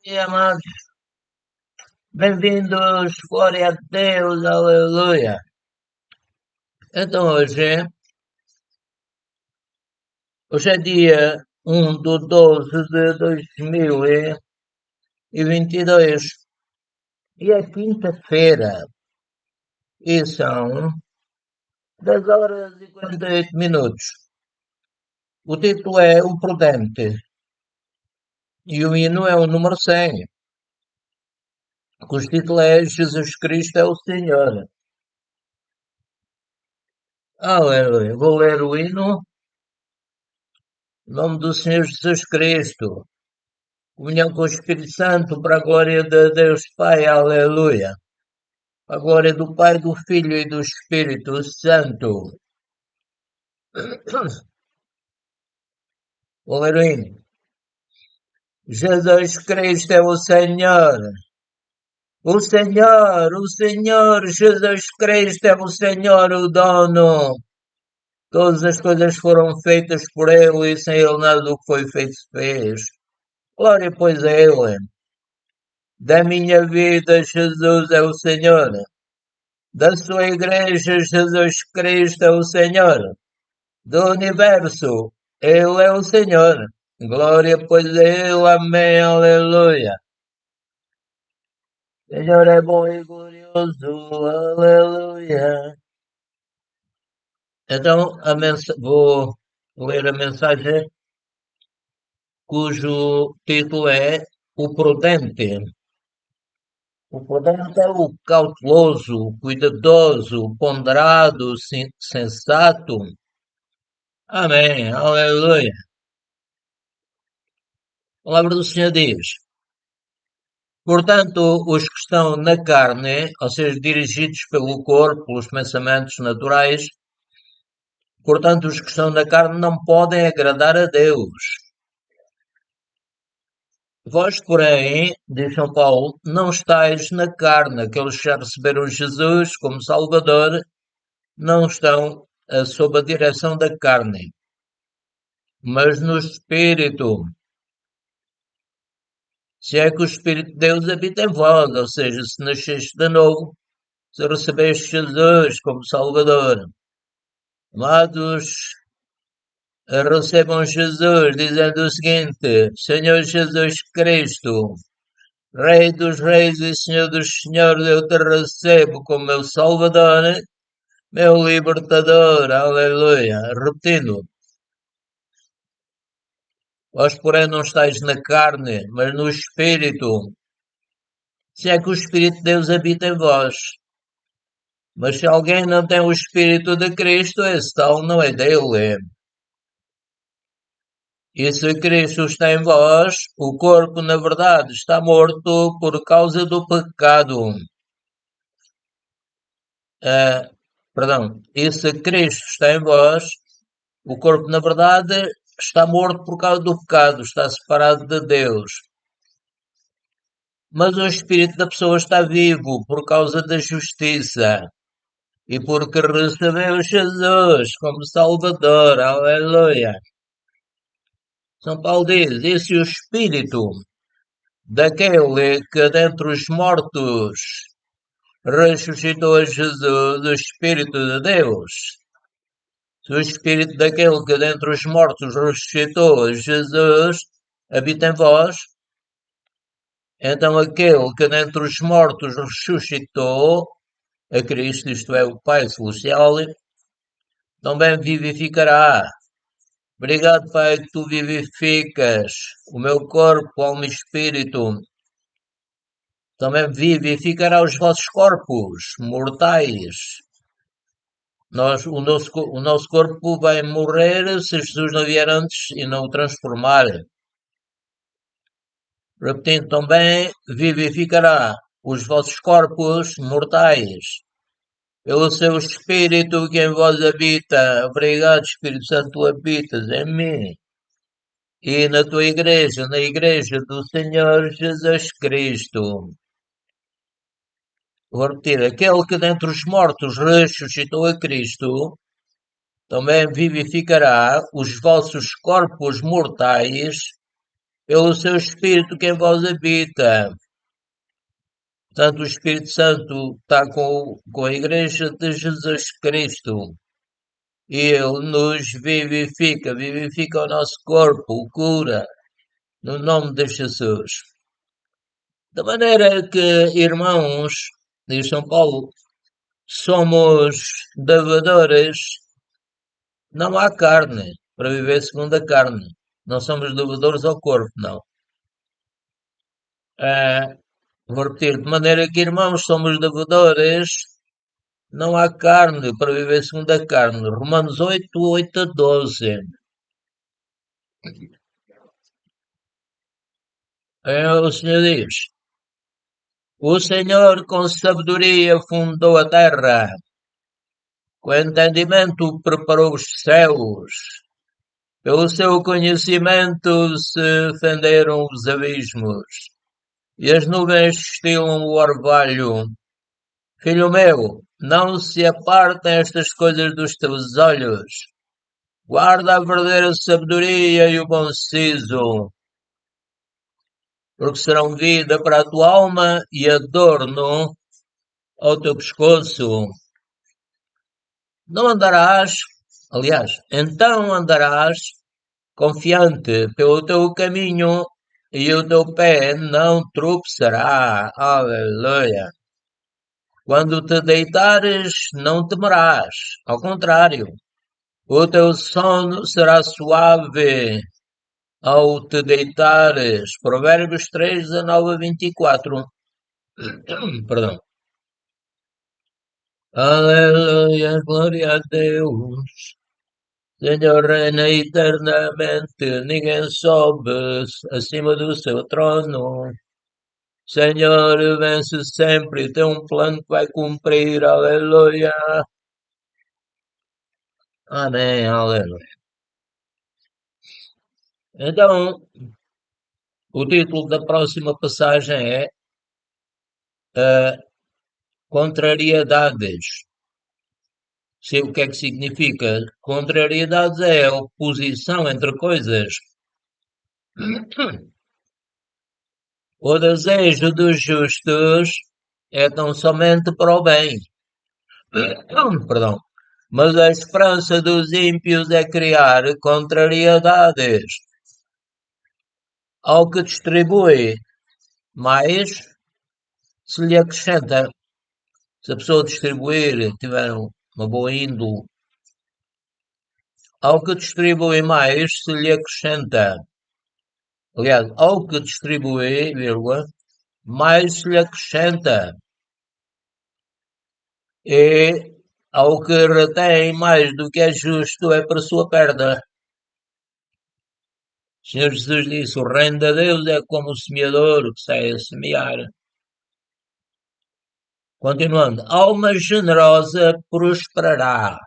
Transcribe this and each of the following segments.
E amados, bem-vindos, glória a Deus, aleluia. Então hoje é dia 1/12/2022 e é quinta-feira e são 10 horas e 48 minutos. O título é O Prudente e o hino é o número 100, cujo título é Jesus Cristo é o Senhor. Aleluia. Vou ler o hino em nome do Senhor Jesus Cristo. Comunhão com o Espírito Santo, para a glória de Deus Pai, aleluia. Para a glória do Pai, do Filho e do Espírito Santo. O hino. Jesus Cristo é o Senhor. O Senhor, o Senhor, Jesus Cristo é o Senhor, o dono. Todas as coisas foram feitas por Ele e sem Ele nada do que foi feito se fez. Glória, pois, a Ele. Da minha vida, Jesus é o Senhor. Da sua igreja, Jesus Cristo é o Senhor. Do universo, Ele é o Senhor. Glória, pois, a Ele. Amém. Aleluia. Senhor é bom e glorioso. Aleluia. Então, vou ler a mensagem cujo título é O Prudente. O prudente é o cauteloso, o cuidadoso, o ponderado, sensato. Amém. Aleluia. A palavra do Senhor diz: portanto, os que estão na carne, ou seja, dirigidos pelo corpo, pelos pensamentos naturais, portanto, os que estão na carne não podem agradar a Deus. Vós, porém, diz São Paulo, não estáis na carne. Aqueles que já receberam Jesus como Salvador não estão sob a direção da carne, mas no Espírito. Se é que o Espírito de Deus habita em vós, ou seja, se nasceste de novo, se recebeste Jesus como Salvador. Amados, recebam Jesus dizendo o seguinte: Senhor Jesus Cristo, Rei dos Reis e Senhor dos Senhores, eu te recebo como meu Salvador, meu Libertador. Aleluia. Repetindo: vós, porém, não estáis na carne, mas no Espírito. Se é que o Espírito de Deus habita em vós. Mas se alguém não tem o Espírito de Cristo, esse tal não é dele. E se Cristo está em vós, o corpo, na verdade, está morto por causa do pecado. Ah, perdão. E se Cristo está em vós, o corpo, na verdade, está morto por causa do pecado, está separado de Deus. Mas o espírito da pessoa está vivo por causa da justiça. E porque recebeu Jesus como Salvador. Aleluia. São Paulo diz: e se o espírito daquele que dentre os mortos ressuscitou a Jesus, o Espírito de Deus. Se o Espírito daquele que dentre os mortos ressuscitou a Jesus habita em vós, então aquele que dentre os mortos ressuscitou a Cristo, isto é, o Pai Celestial, também vivificará. Obrigado, Pai, que tu vivificas o meu corpo, alma e espírito. Também vivificará os vossos corpos mortais. O nosso corpo vai morrer se Jesus não vier antes e não o transformar. Repetindo também, vivificará os vossos corpos mortais pelo seu Espírito que em vós habita. Obrigado, Espírito Santo, tu habitas em mim e na tua igreja, na igreja do Senhor Jesus Cristo. Vou repetir, aquele que dentre os mortos ressuscitou a Cristo, também vivificará os vossos corpos mortais pelo seu Espírito que em vós habita. Portanto, o Espírito Santo está com a Igreja de Jesus Cristo. E Ele nos vivifica o nosso corpo, o cura, no nome de Jesus. De maneira que, irmãos, diz São Paulo, somos devedores, não há carne, para viver segundo a carne. Não somos devedores ao corpo, não. Vou repetir, de maneira que, irmãos, somos devedores, não há carne para viver segundo a carne. Romanos 8, 8 a 12. O Senhor diz: O Senhor com sabedoria fundou a terra, com entendimento preparou os céus, pelo seu conhecimento se fenderam os abismos, e as nuvens estilam o orvalho. Filho meu, não se apartem estas coisas dos teus olhos. Guarda a verdadeira sabedoria e o bom siso, porque serão vida para a tua alma e adorno ao teu pescoço. Não andarás, aliás, então andarás confiante pelo teu caminho e o teu pé não tropeçará. Aleluia. Quando te deitares, não temerás. Ao contrário, o teu sono será suave ao te deitares. Provérbios 3, 19 a 24. Perdão. Aleluia, glória a Deus. Senhor reina eternamente, ninguém sobe acima do seu trono. Senhor vence sempre, tem um plano que vai cumprir. Aleluia. Amém, aleluia. Então, o título da próxima passagem é Contrariedades. Sei o que é que significa. Contrariedades é a oposição entre coisas. O desejo dos justos é tão somente para o bem. Perdão. Mas a esperança dos ímpios é criar contrariedades. Ao que distribui mais, se lhe acrescenta. Se a pessoa distribuir tiver uma boa índole, ao que distribui mais, se lhe acrescenta. Aliás, ao que distribui, vírgula, mais se lhe acrescenta. E ao que retém mais do que é justo é para sua perda. O Senhor Jesus disse: O reino de Deus é como o semeador que sai a semear. Continuando, alma generosa prosperará,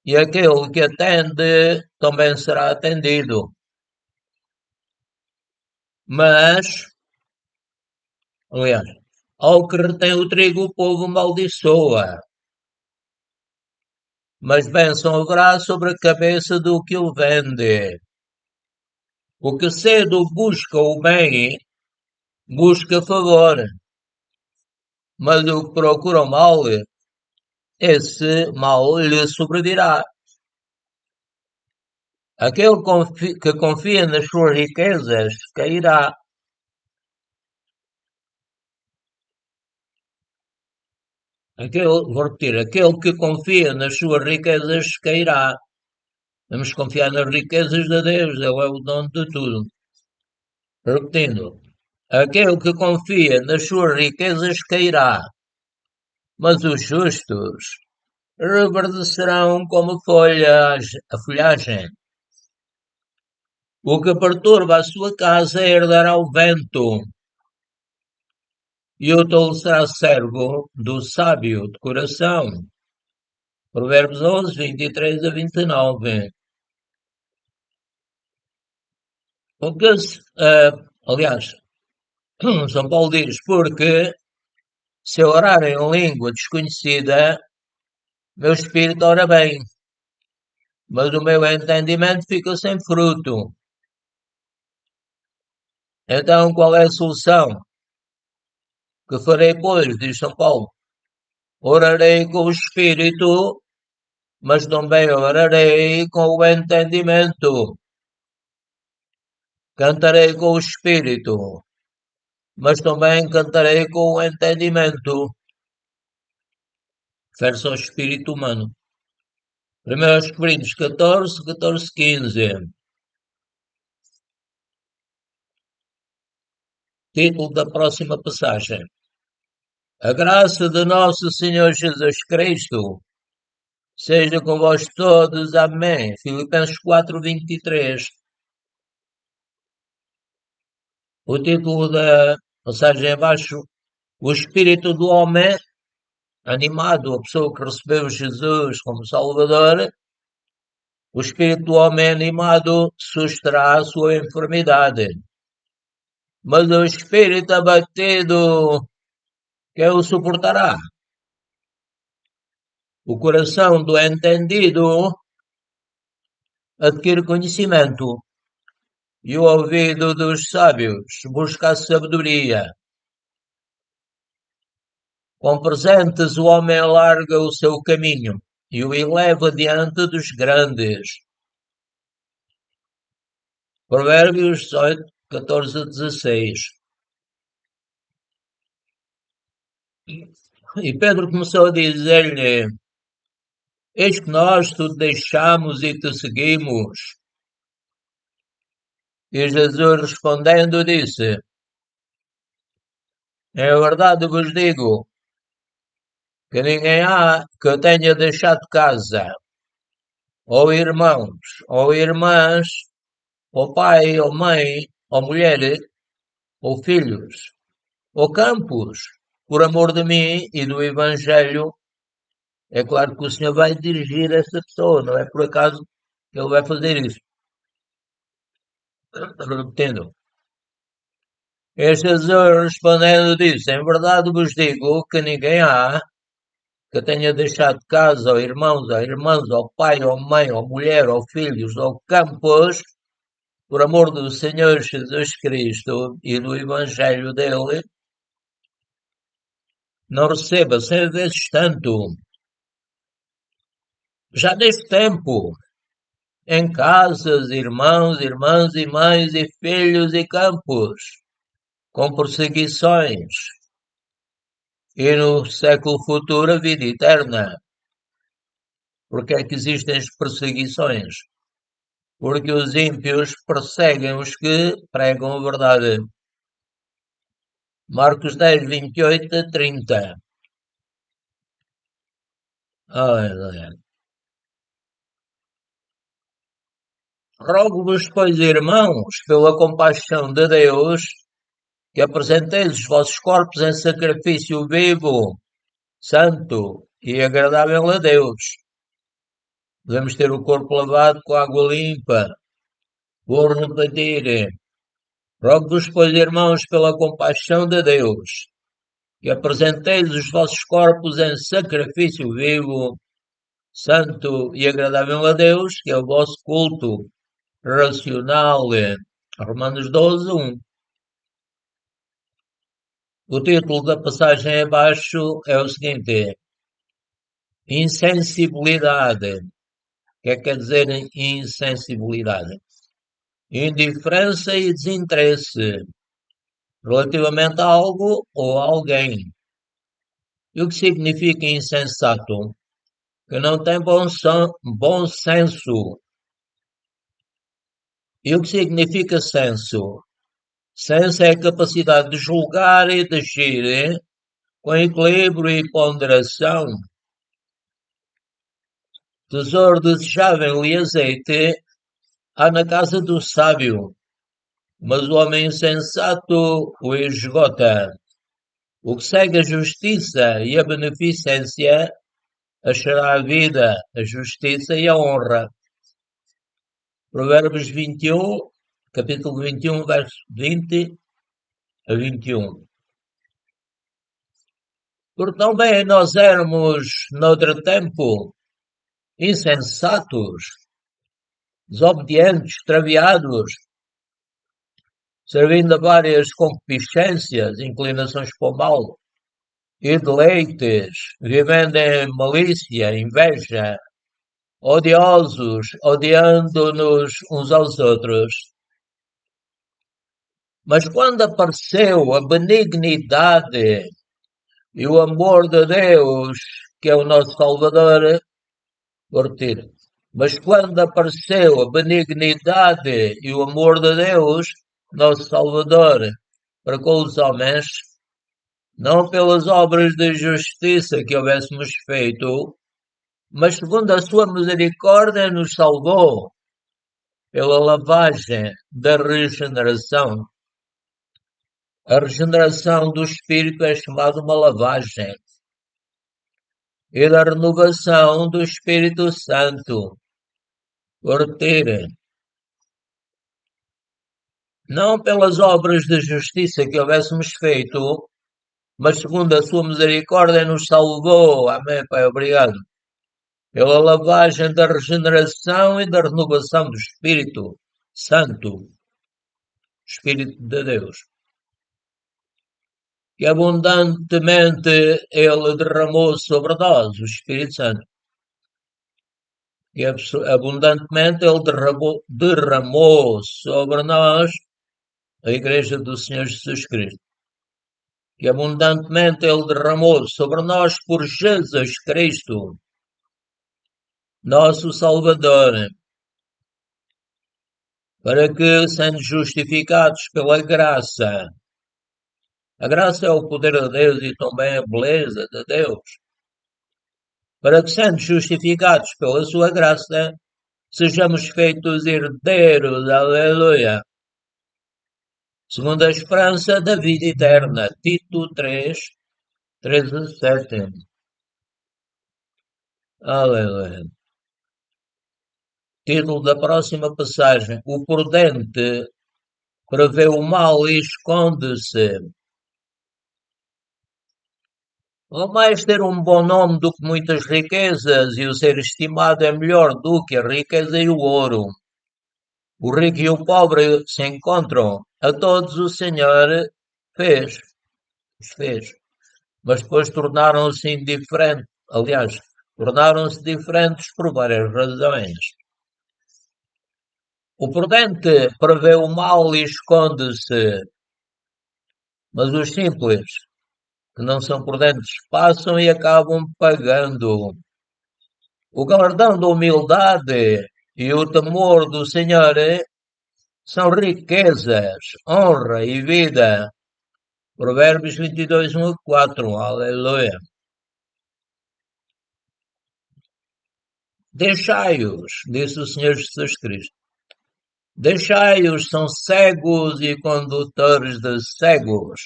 e aquele que atende também será atendido. Mas, aliás, ao que retém o trigo, o povo maldiçoa, mas bênção haverá sobre a cabeça do que o vende. O que cedo busca o bem, busca favor, mas o que procura o mal, esse mal lhe sobrevirá. Aquele que confia nas suas riquezas cairá. Vou repetir, aquele que confia nas suas riquezas cairá. Vamos confiar nas riquezas de Deus, Ele é o dono de tudo. Repetindo, aquele que confia nas suas riquezas cairá, mas os justos reverdecerão como a folhagem. O que perturba a sua casa herdará o vento, e o tolo será servo do sábio de coração. Provérbios 11, 23 a 29. O que, aliás, São Paulo diz, porque se eu orar em língua desconhecida, meu espírito ora bem, mas o meu entendimento fica sem fruto. Então, qual é a solução que farei, pois, diz São Paulo? Orarei com o Espírito, mas também orarei com o entendimento. Cantarei com o Espírito, mas também cantarei com o entendimento. Refere-se ao espírito humano. 1 Coríntios 14, 14, 15. Título da próxima passagem. A graça de nosso Senhor Jesus Cristo seja com vós todos. Amém. Filipenses 4, 23. O título da passagem abaixo. O espírito do homem animado, a pessoa que recebeu Jesus como Salvador, o espírito do homem animado susterá a sua enfermidade. Mas o espírito abatido, quem o suportará? O coração do entendido adquire conhecimento, e o ouvido dos sábios busca a sabedoria. Com presentes o homem alarga o seu caminho e o eleva diante dos grandes. Provérbios 18, 14 a 16. E Pedro começou a dizer-lhe: Eis que nós te deixamos e te seguimos. E Jesus respondendo disse: É verdade vos digo, que ninguém há que tenha deixado casa, ou irmãos, ou irmãs, ou pai, ou mãe, ou mulher, ou filhos, ou campos, por amor de mim e do Evangelho. É claro que o Senhor vai dirigir essa pessoa, não é por acaso que Ele vai fazer isso. Repetindo. Este Jesus respondendo disse: Em verdade vos digo que ninguém há que tenha deixado casa, ou irmãos, ou irmãs, ou pai, ou mãe, ou mulher, ou filhos, ou campos, por amor do Senhor Jesus Cristo e do Evangelho dele, não receba 100 vezes tanto, já neste tempo, em casas, irmãos, irmãs e mães, e filhos e campos, com perseguições, e no século futuro a vida eterna. Porque é que existem as perseguições? Porque os ímpios perseguem os que pregam a verdade. Marcos 10, 28 a 30. Aleluia. Rogo-vos, pois, irmãos, pela compaixão de Deus, que apresenteis os vossos corpos em sacrifício vivo, santo e agradável a Deus. Devemos ter o corpo lavado com água limpa. Vou repetir. Rogo-vos, pois, irmãos, pela compaixão de Deus, que apresenteis os vossos corpos em sacrifício vivo, santo e agradável a Deus, que é o vosso culto racional. Romanos 12, 1. O título da passagem abaixo é o seguinte: Insensibilidade. O que é que quer dizer insensibilidade? Indiferença e desinteresse relativamente a algo ou a alguém. E o que significa insensato? Que não tem bom senso. E o que significa senso? Senso é a capacidade de julgar e de agir com equilíbrio e ponderação. Tesouro desejável e azeite há na casa do sábio, mas o homem insensato o esgota. O que segue a justiça e a beneficência achará a vida, a justiça e a honra. Provérbios 21, capítulo 21, verso 20 a 21. Por também nós éramos, noutro tempo, insensatos, desobedientes, extraviados, servindo a várias concupiscências, inclinações para o mal, e deleites, vivendo em malícia, inveja, odiosos, odiando-nos uns aos outros. Mas quando apareceu a benignidade e o amor de Deus, que é o nosso Salvador, vou repetir. Mas quando apareceu a benignidade e o amor de Deus, nosso Salvador, para com os homens, não pelas obras de justiça que houvéssemos feito, mas segundo a sua misericórdia nos salvou, pela lavagem da regeneração. A regeneração do Espírito é chamada uma lavagem. E da renovação do Espírito Santo. Vou repetir. Não pelas obras de justiça que houvéssemos feito, mas segundo a sua misericórdia nos salvou. Amém, Pai, obrigado. Pela lavagem da regeneração e da renovação do Espírito Santo, Espírito de Deus, que abundantemente Ele derramou sobre nós, o Espírito Santo, que abundantemente Ele derramou sobre nós a Igreja do Senhor Jesus Cristo, que abundantemente Ele derramou sobre nós por Jesus Cristo, nosso Salvador, para que, sendo justificados pela graça, a graça é o poder de Deus e também a beleza de Deus, para que, sendo justificados pela sua graça, sejamos feitos herdeiros, aleluia, segundo a esperança da vida eterna. Tito 3, 13 a 7. Aleluia. Título da próxima passagem: O prudente prevê o mal e esconde-se. Ou mais ter um bom nome do que muitas riquezas, e o ser estimado é melhor do que a riqueza e o ouro. O rico e o pobre se encontram, a todos o Senhor fez, os fez, mas depois tornaram-se indiferentes, aliás, tornaram-se diferentes por várias razões. O prudente prevê o mal e esconde-se, mas os simples, que não são prudentes, passam e acabam pagando. O galardão da humildade e o temor do Senhor são riquezas, honra e vida. Provérbios 22, 1 a 4. Aleluia. Deixai-os, disse o Senhor Jesus Cristo. Deixai-os, são cegos e condutores de cegos.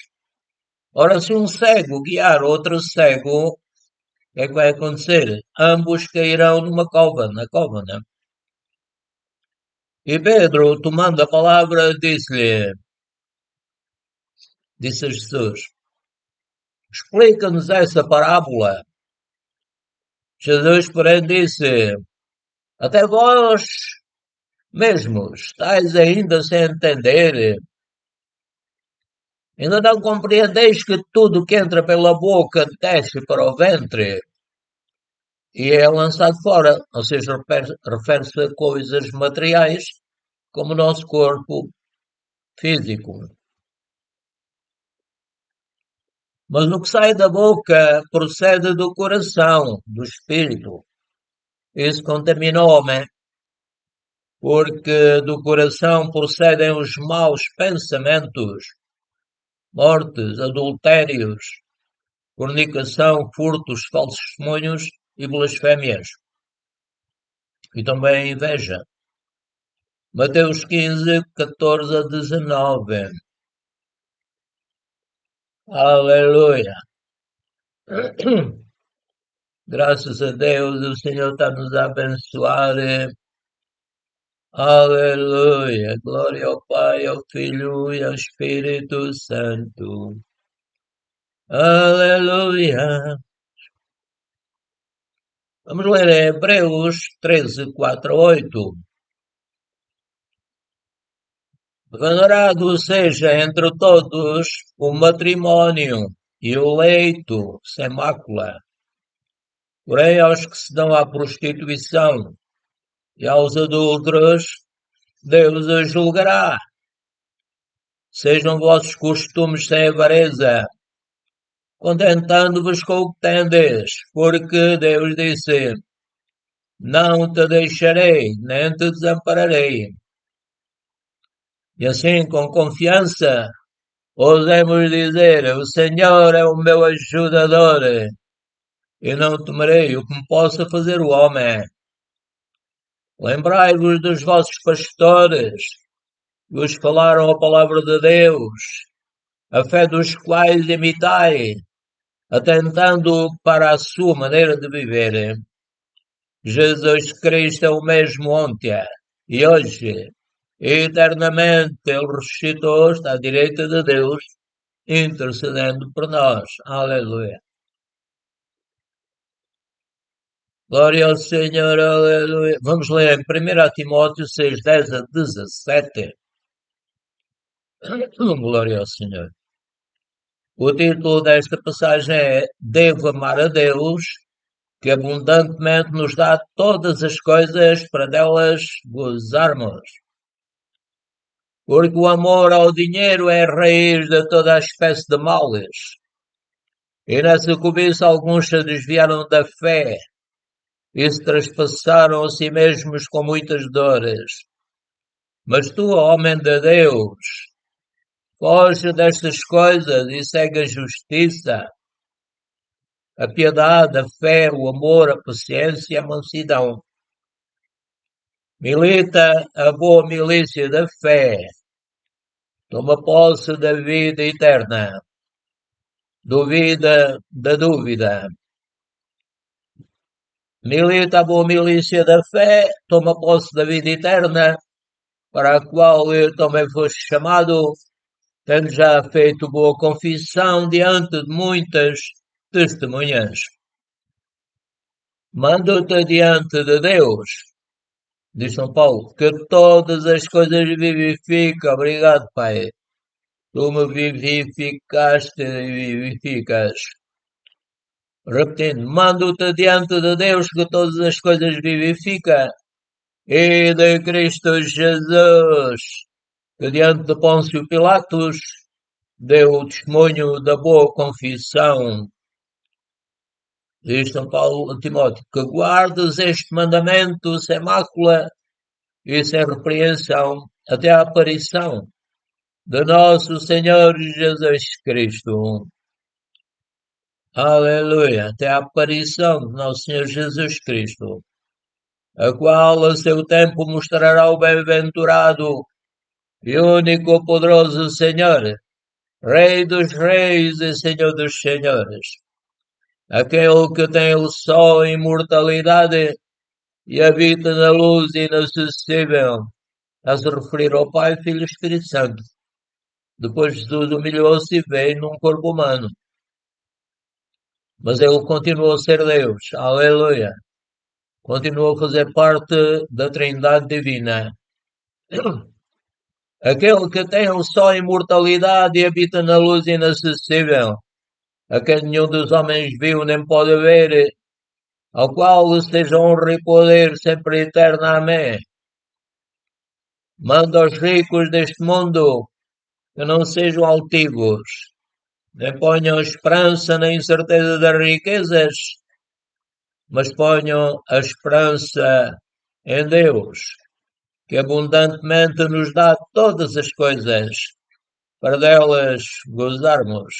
Ora, se um cego guiar outro cego, o que é que vai acontecer? Ambos cairão numa cova, na cova, né? E Pedro, tomando a palavra, disse a Jesus, explica-nos essa parábola. Jesus, porém, disse, até vós mesmos estáis ainda sem entender. Ainda não compreendeis que tudo que entra pela boca desce para o ventre e é lançado fora, ou seja, refere-se a coisas materiais, como o nosso corpo físico. Mas o que sai da boca procede do coração, do espírito. Isso contamina o homem, porque do coração procedem os maus pensamentos, mortes, adultérios, fornicação, furtos, falsos testemunhos e blasfémias. E também inveja. Mateus 15, 14 a 19. Aleluia. Graças a Deus, o Senhor está nos a abençoar. Aleluia. Glória ao Pai, ao Filho e ao Espírito Santo. Aleluia. Vamos ler Hebreus 13, 4 a 8. Venerado seja entre todos o matrimónio e o leito sem mácula. Porém, aos que se dão à prostituição e aos adúlteros, Deus os julgará. Sejam vossos costumes sem avareza, contentando-vos com o que tendes, porque Deus disse: Não te deixarei, nem te desampararei. E assim, com confiança, ousemos dizer: O Senhor é o meu ajudador, e não temerei o que me possa fazer o homem. Lembrai-vos dos vossos pastores, que vos falaram a palavra de Deus, a fé dos quais imitai, atentando para a sua maneira de viver. Jesus Cristo é o mesmo ontem e hoje, e eternamente. Ele ressuscitou, está à direita de Deus, intercedendo por nós. Aleluia. Glória ao Senhor, aleluia. Vamos ler em 1 Timóteo 6, 10 a 17. Glória ao Senhor. O título desta passagem é Devo amar a Deus, que abundantemente nos dá todas as coisas para delas gozarmos. Porque o amor ao dinheiro é a raiz de toda a espécie de males. E nessa cobiça alguns se desviaram da fé e se trespassaram a si mesmos com muitas dores. Mas tu, homem de Deus, foge destas coisas e segue a justiça, a piedade, a fé, o amor, a paciência e a mansidão. Milita a boa milícia da fé, toma posse da vida eterna, duvida da dúvida. Milita a boa milícia da fé, toma posse da vida eterna, para a qual eu também foste chamado, tendo já feito boa confissão diante de muitas testemunhas. Mando-te diante de Deus, diz São Paulo, que todas as coisas vivifica. Obrigado, Pai. Tu me vivificaste e vivificas. Repetindo, mando-te diante de Deus que todas as coisas vivifica e de Cristo Jesus, que diante de Pôncio Pilatos deu o testemunho da boa confissão. Diz São Paulo a Timóteo, que guardes este mandamento sem mácula e sem repreensão até a aparição de nosso Senhor Jesus Cristo. Aleluia! Até a aparição de nosso Senhor Jesus Cristo, a qual a seu tempo mostrará o bem-aventurado e único poderoso Senhor, Rei dos reis e Senhor dos senhores, aquele que tem o sol e imortalidade e habita na luz inacessível, a se referir ao Pai, Filho e Espírito Santo. Depois Jesus humilhou-se e veio num corpo humano. Mas ele continuou a ser Deus. Aleluia. Continuou a fazer parte da Trindade Divina. Aquele que tem o sol e imortalidade e habita na luz inacessível, a quem nenhum dos homens viu nem pode ver, ao qual esteja honra e poder sempre eterno. Amém. Manda aos ricos deste mundo que não sejam altivos, nem ponham esperança na incerteza das riquezas, mas ponham a esperança em Deus, que abundantemente nos dá todas as coisas para delas gozarmos.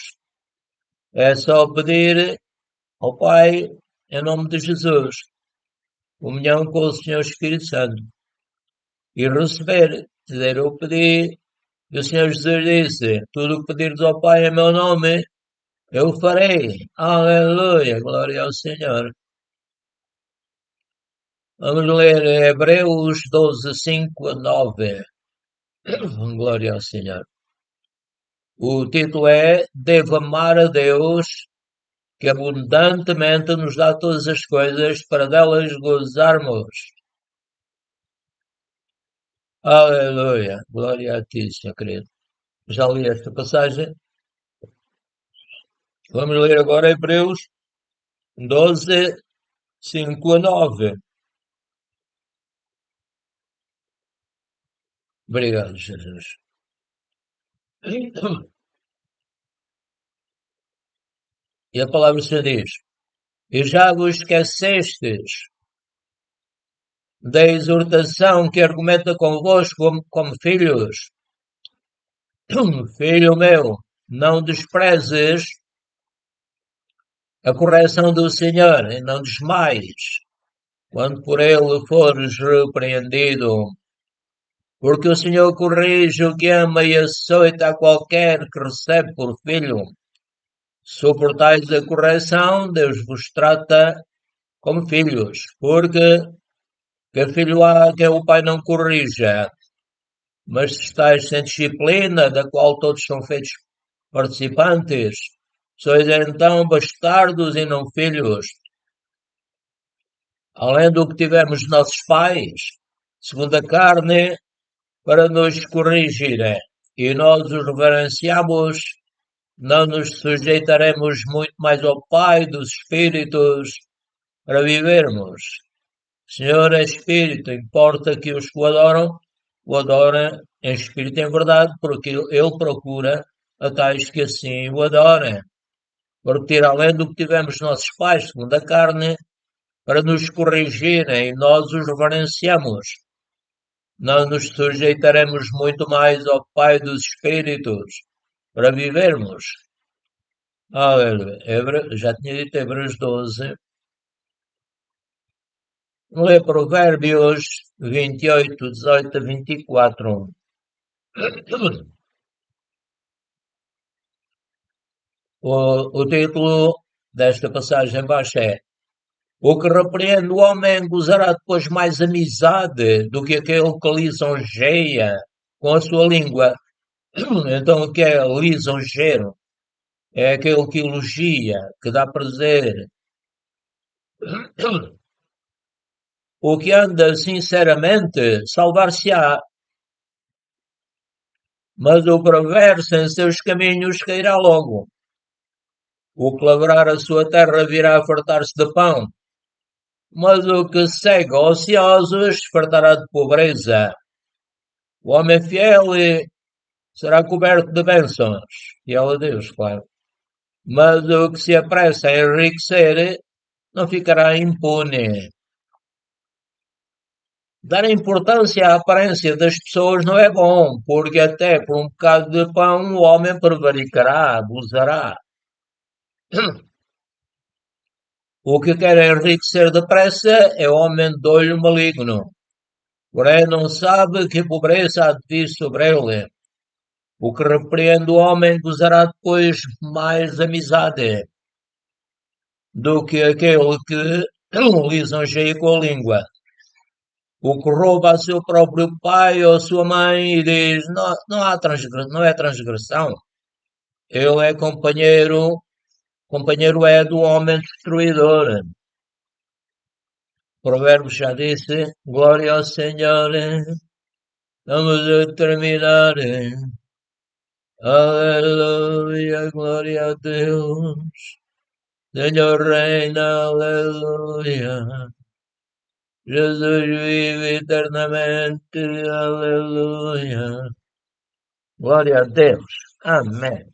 É só pedir ao Pai, em nome de Jesus, comunhão com o Senhor Espírito Santo e receber. Dizer, eu pedi, e o Senhor Jesus disse, tudo o que pedires ao Pai em meu nome, eu farei. Aleluia, glória ao Senhor. Vamos ler Hebreus 12, 5 a 9. Glória ao Senhor. O título é Devo amar a Deus, que abundantemente nos dá todas as coisas para delas gozarmos. Aleluia. Glória a ti, Senhor querido. Já li esta passagem. Vamos ler agora Hebreus 12, 5 a 9. Obrigado, Jesus. E a palavra do Senhor diz: E já vos esquecestes da exortação que argumenta convosco como filhos? Filho meu, não desprezes a correção do Senhor, e não desmaies, quando por ele fores repreendido. Porque o Senhor corrige o que ama e açoita a qualquer que recebe por filho. Suportais a correção, Deus vos trata como filhos. Porque que filho há que o pai não corrija? Mas se estáis sem disciplina, da qual todos são feitos participantes, sois então bastardos e não filhos. Além do que tivemos de nossos pais, segundo a carne, para nos corrigirem, e nós os reverenciamos, não nos sujeitaremos muito mais ao Pai dos Espíritos para vivermos. O Senhor é Espírito, importa que os que o adorem em Espírito e em verdade, porque Ele procura a tais que assim o adorem. Porque além do que tivemos nossos pais, segundo a carne, para nos corrigirem, e nós os reverenciamos. Não nos sujeitaremos muito mais ao Pai dos Espíritos para vivermos. Aleluia. Já tinha dito Hebreus 12. Lê Provérbios 28, 18 a 24. O título desta passagem baixa é: O que repreende o homem gozará depois mais amizade do que aquele que lisonjeia com a sua língua. Então, o que é lisonjeiro? É aquele que elogia, que dá prazer. O que anda sinceramente salvar-se-á, mas o perverso em seus caminhos cairá logo. O que lavrar a sua terra virá a fartar-se de pão, mas o que segue ociosos fartará de pobreza. O homem fiel será coberto de bênçãos, fiel a Deus, claro. Mas o que se apressa a enriquecer não ficará impune. Dar importância à aparência das pessoas não é bom, porque até por um bocado de pão o homem prevaricará, abusará. O que quer enriquecer depressa é homem de olho maligno, porém não sabe que a pobreza há de vir sobre ele. O que repreende o homem gozará depois mais amizade do que aquele que lisonjeia com a língua. O que rouba a seu próprio pai ou a sua mãe e diz não é transgressão. Ele é companheiro é do homem destruidor. Provérbios já disse, glória ao Senhor. Vamos a terminar. Aleluia, glória a Deus. Senhor reina, aleluia. Jesus vive eternamente, aleluia. Glória a Deus. Amém.